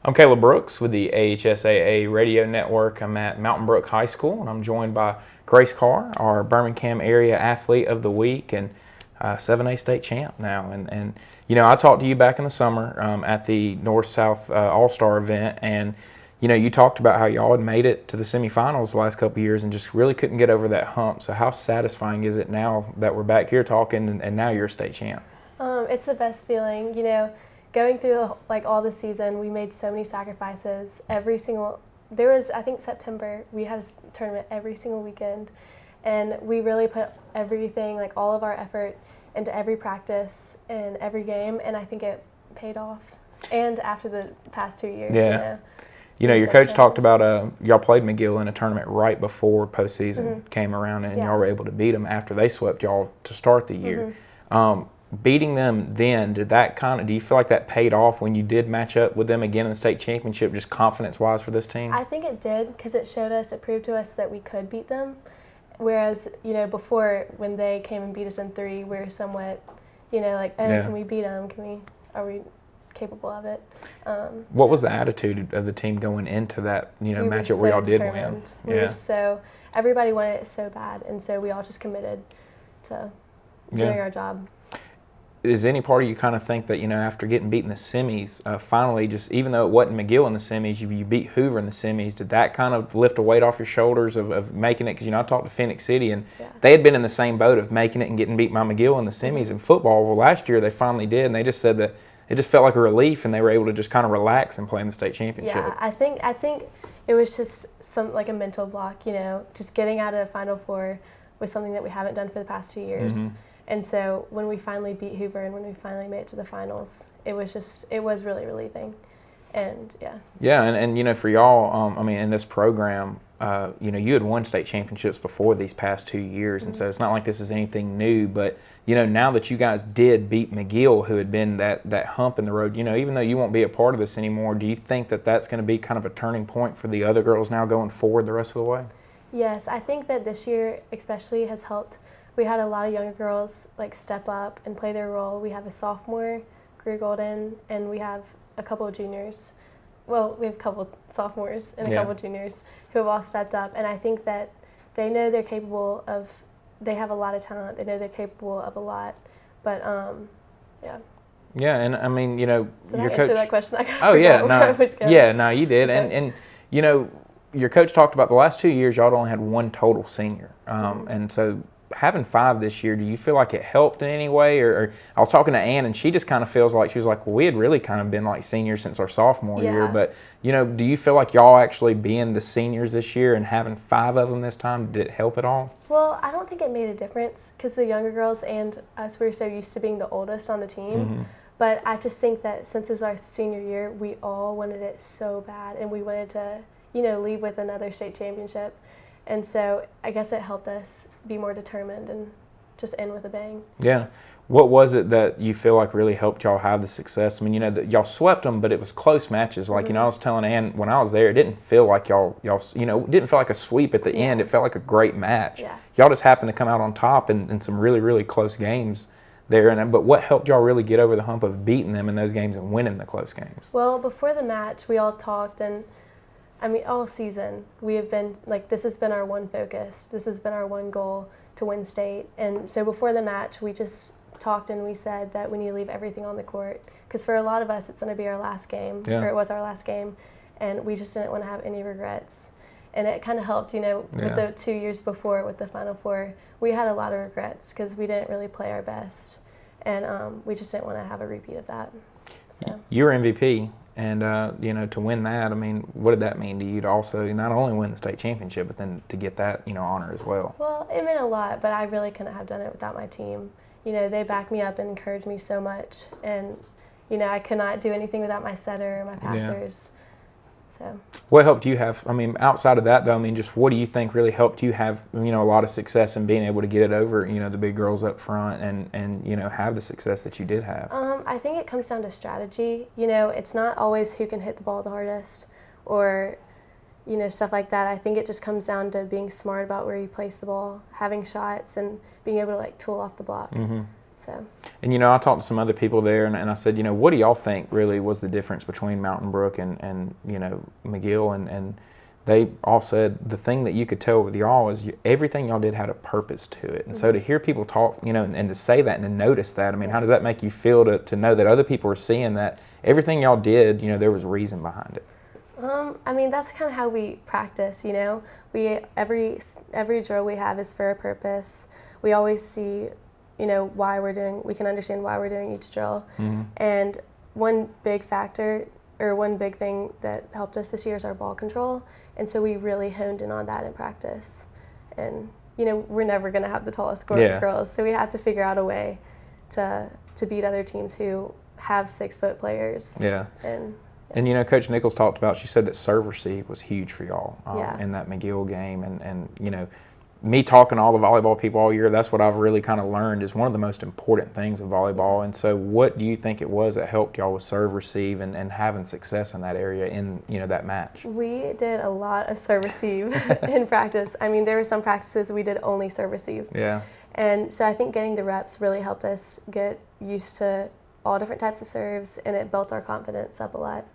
I'm Caleb Brooks with the AHSAA Radio Network. I'm at Mountain Brook High School, and I'm joined by Grace Carr, our Birmingham Area Athlete of the Week and 7A state champ now. And you know, I talked to you back in the summer at the North-South All-Star event, and you know, you talked about how y'all had made it to the semifinals the last couple of years and just really couldn't get over that hump. So how satisfying is it now that we're back here talking and now you're a state champ? It's the best feeling, you know. Going through all the season, we made so many sacrifices. I think September, we had a tournament every single weekend, and we really put everything, like all of our effort into every practice and every game, and I think it paid off. And after the past 2 years, you know, your coach talked about y'all played McGill in a tournament right before postseason came around, and y'all were able to beat them after they swept y'all to start the year. Beating them then, do you feel like that paid off when you did match up with them again in the state championship, just confidence-wise for this team? I think it did, because it proved to us that we could beat them. Whereas, you know, before when they came and beat us in 3, we were somewhat, you know, like, can we beat them? Are we capable of it? What was the attitude of the team going into that, you know, matchup where y'all did win? Everybody wanted it so bad, and so we all just committed to doing our job. Is any part of you kind of think that, you know, after getting beat in the semis, finally, just even though it wasn't McGill in the semis, you beat Hoover in the semis, did that kind of lift a weight off your shoulders of making it? Because, you know, I talked to Phoenix City, and they had been in the same boat of making it and getting beat by McGill in the semis in football. Well, last year they finally did, and they just said that it just felt like a relief, and they were able to just kind of relax and play in the state championship. Yeah, I think it was just like a mental block, you know, just getting out of the Final Four was something that we haven't done for the past 2 years. And so when we finally beat Hoover and when we finally made it to the finals, it was really relieving. And and you know, for y'all, I mean, in this program, you know, you had won state championships before these past 2 years, and so it's not like this is anything new. But you know, now that you guys did beat McGill, who had been that hump in the road, you know, even though you won't be a part of this anymore, do you think that that's going to be kind of a turning point for the other girls now going forward the rest of the way? Yes, I think that this year especially has helped. We had a lot of younger girls like step up and play their role. We have a sophomore, Greer Golden, and we have a couple of juniors. Well, we have a couple of sophomores and a couple of juniors who have all stepped up. And I think that they know they have a lot of talent. They know they're capable of a lot. But, Yeah, and I mean, you know, your coach. Answer that question? No, you did. And you know, your coach talked about the last 2 years, y'all only had one total senior. And so having 5 this year, do you feel like it helped in any way? Or I was talking to Ann, and she just kind of feels like, she was like, well, we had really kind of been like seniors since our sophomore year. But, you know, do you feel like y'all actually being the seniors this year and having 5 of them this time, did it help at all? Well, I don't think it made a difference because the younger girls and us were so used to being the oldest on the team. But I just think that since it's our senior year, we all wanted it so bad, and we wanted to, you know, leave with another state championship. And so I guess it helped us be more determined and just end with a bang. Yeah. What was it that you feel like really helped y'all have the success? I mean, you know, y'all swept them, but it was close matches. Like, you know, I was telling Ann when I was there, it didn't feel like y'all, you know, it didn't feel like a sweep at the end. It felt like a great match. Y'all just happened to come out on top in some really, really close games there. But what helped y'all really get over the hump of beating them in those games and winning the close games? Well, before the match, we all talked, and I mean, all season, we have been, like, this has been our one focus. This has been our one goal, to win state. And so before the match, we just talked and we said that we need to leave everything on the court. Because for a lot of us, it's going to be our last game, or it was our last game, and we just didn't want to have any regrets. And it kind of helped, you know, with the 2 years before with the Final Four, we had a lot of regrets because we didn't really play our best. And we just didn't want to have a repeat of that. So. You were MVP. And, you know, to win that, I mean, what did that mean to you to also not only win the state championship, but then to get that, you know, honor as well? Well, it meant a lot, but I really couldn't have done it without my team. You know, they backed me up and encouraged me so much. And, you know, I could not do anything without my setter or my passers. So. What helped you have, I mean, outside of that, though, I mean, just what do you think really helped you have, you know, a lot of success in being able to get it over, you know, the big girls up front and you know, have the success that you did have? I think it comes down to strategy. You know, it's not always who can hit the ball the hardest or, you know, stuff like that. I think it just comes down to being smart about where you place the ball, having shots, and being able to, like, tool off the block. So. And, I talked to some other people there, and I said, what do y'all think really was the difference between Mountain Brook and McGill? And they all said the thing that you could tell with y'all is everything y'all did had a purpose to it. And so to hear people talk, and to say that and to notice that, how does that make you feel to know that other people are seeing that everything y'all did, there was reason behind it? That's kind of how we practice, We every drill we have is for a purpose. We always see, why we can understand why we're doing each drill. And one big factor, or one big thing that helped us this year is our ball control. And so we really honed in on that in practice. And, we're never going to have the tallest scoring girls, so we have to figure out a way to beat other teams who have 6-foot players. Yeah. And Coach Nichols talked about, she said that serve receive was huge for y'all in that McGill game. And me talking to all the volleyball people all year, that's what I've really kind of learned is one of the most important things in volleyball. And so what do you think it was that helped y'all with serve receive and having success in that area in, that match? We did a lot of serve receive in practice. There were some practices we did only serve receive. Yeah. And so I think getting the reps really helped us get used to all different types of serves, and it built our confidence up a lot.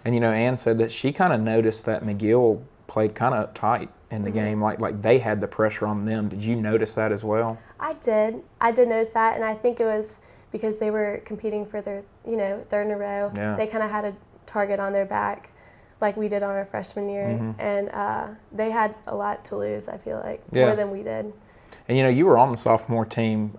And, Ann said that she kind of noticed that McGill played kind of tight in the game, like they had the pressure on them. Did you notice that as well? I did notice that, and I think it was because they were competing for their, third in a row. Yeah. They kind of had a target on their back like we did on our freshman year, and they had a lot to lose, I feel like, more than we did. And you were on the sophomore team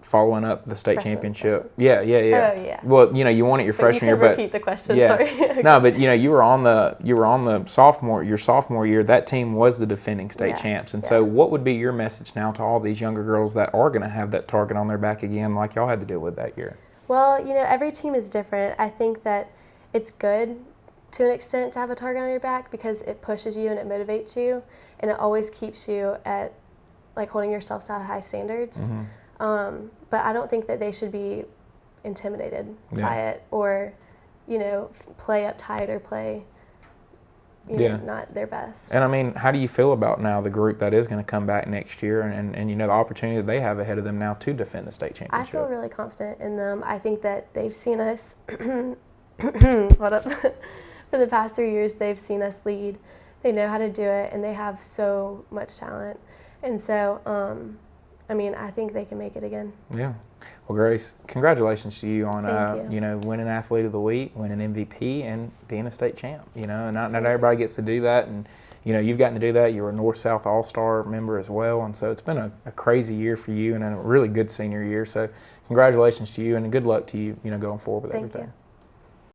following up the state championship. Yeah. Oh yeah. Well, you won it your freshman year, but repeat the question. Yeah. Sorry. No, but you were on the sophomore year. That team was the defending state champs. And so, what would be your message now to all these younger girls that are going to have that target on their back again, like y'all had to deal with that year? Well, every team is different. I think that it's good to an extent to have a target on your back because it pushes you and it motivates you, and it always keeps you at holding yourself to high standards. But I don't think that they should be intimidated by it or, play uptight or play, not their best. And how do you feel about now the group that is going to come back next year and the opportunity that they have ahead of them now to defend the state championship? I feel really confident in them. I think that they've seen us, what up? For the past 3 years, they've seen us lead. They know how to do it, and they have so much talent. And so, I think they can make it again. Yeah. Well, Grace, congratulations to you on, you. Winning Athlete of the Week, winning MVP, and being a state champ. And not everybody gets to do that. And, you've gotten to do that. You're a North-South All-Star member as well. And so it's been a crazy year for you and a really good senior year. So congratulations to you and good luck to you, going forward with everything. Thank you.